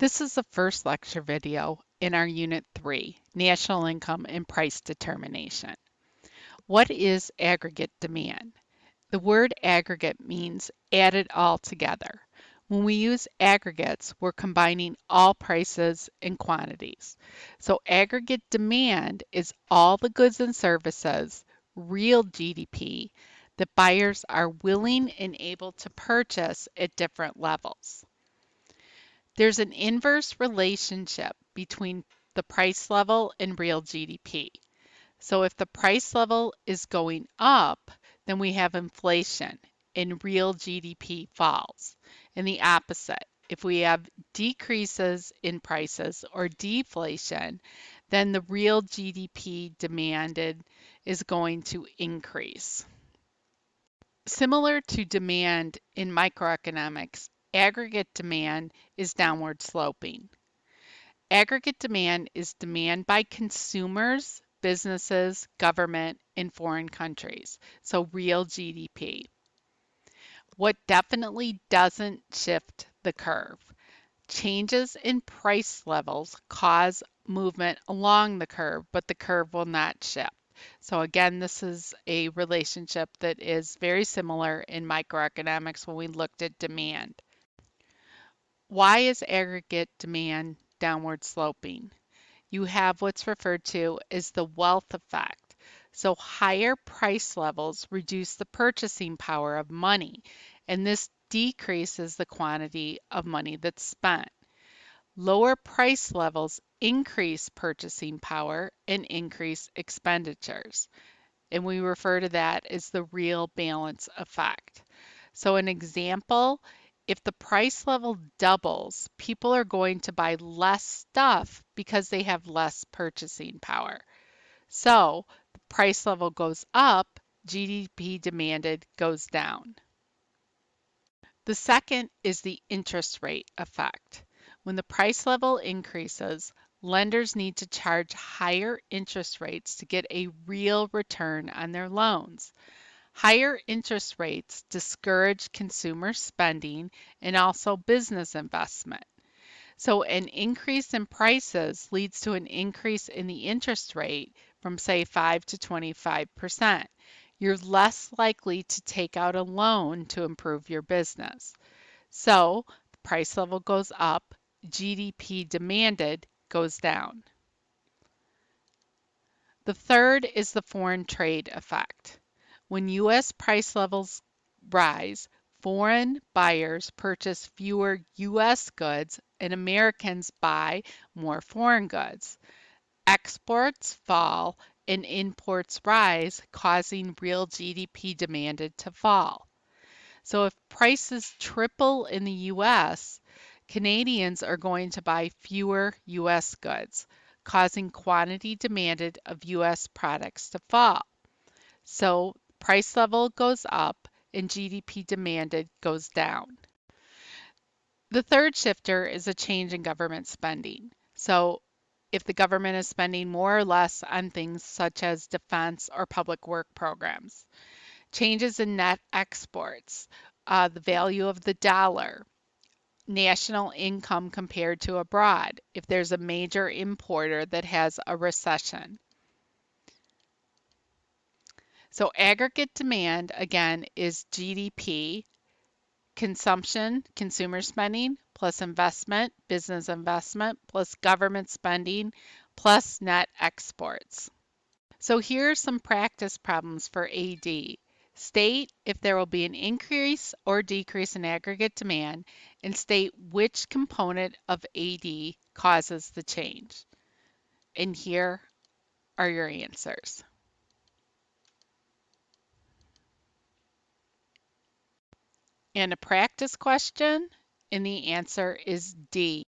This is the first lecture video in our Unit 3, National Income and Price Determination. What is aggregate demand? The word aggregate means add it all together. When we use aggregates, we're combining all prices and quantities. So aggregate demand is all the goods and services, real GDP, that buyers are willing and able to purchase at different levels. There's an inverse relationship between the price level and real GDP. So if the price level is going up, then we have inflation and real GDP falls. And the opposite, if we have decreases in prices or deflation, then the real GDP demanded is going to increase. Similar to demand in microeconomics, aggregate demand is downward sloping. Aggregate demand is demand by consumers, businesses, government, in foreign countries, so real GDP. What definitely doesn't shift the curve? Changes in price levels cause movement along the curve, but the curve will not shift. So again, this is a relationship that is very similar in microeconomics when we looked at demand. Why is aggregate demand downward sloping? You have what's referred to as the wealth effect. So higher price levels reduce the purchasing power of money, and this decreases the quantity of money that's spent. Lower price levels increase purchasing power and increase expenditures. And we refer to that as the real balance effect. So an example, if the price level doubles, people are going to buy less stuff because they have less purchasing power. So the price level goes up, GDP demanded goes down. The second is the interest rate effect. When the price level increases, lenders need to charge higher interest rates to get a real return on their loans. Higher interest rates discourage consumer spending and also business investment. So an increase in prices leads to an increase in the interest rate from say 5 to 25%. You're less likely to take out a loan to improve your business. So the price level goes up, GDP demanded goes down. The third is the foreign trade effect. When U.S. price levels rise, foreign buyers purchase fewer U.S. goods and Americans buy more foreign goods. Exports fall and imports rise, causing real GDP demanded to fall. So if prices triple in the US, Canadians are going to buy fewer US goods, causing quantity demanded of US products to fall. So price level goes up and GDP demanded goes down. The third shifter is a change in government spending. So if the government is spending more or less on things such as defense or public work programs. Changes in net exports, the value of the dollar, national income compared to abroad, if there's a major importer that has a recession. So aggregate demand, again, is GDP, consumption, consumer spending, plus investment, business investment, plus government spending, plus net exports. So here are some practice problems for AD. State if there will be an increase or decrease in aggregate demand, and state which component of AD causes the change. And here are your answers. And a practice question, and the answer is D.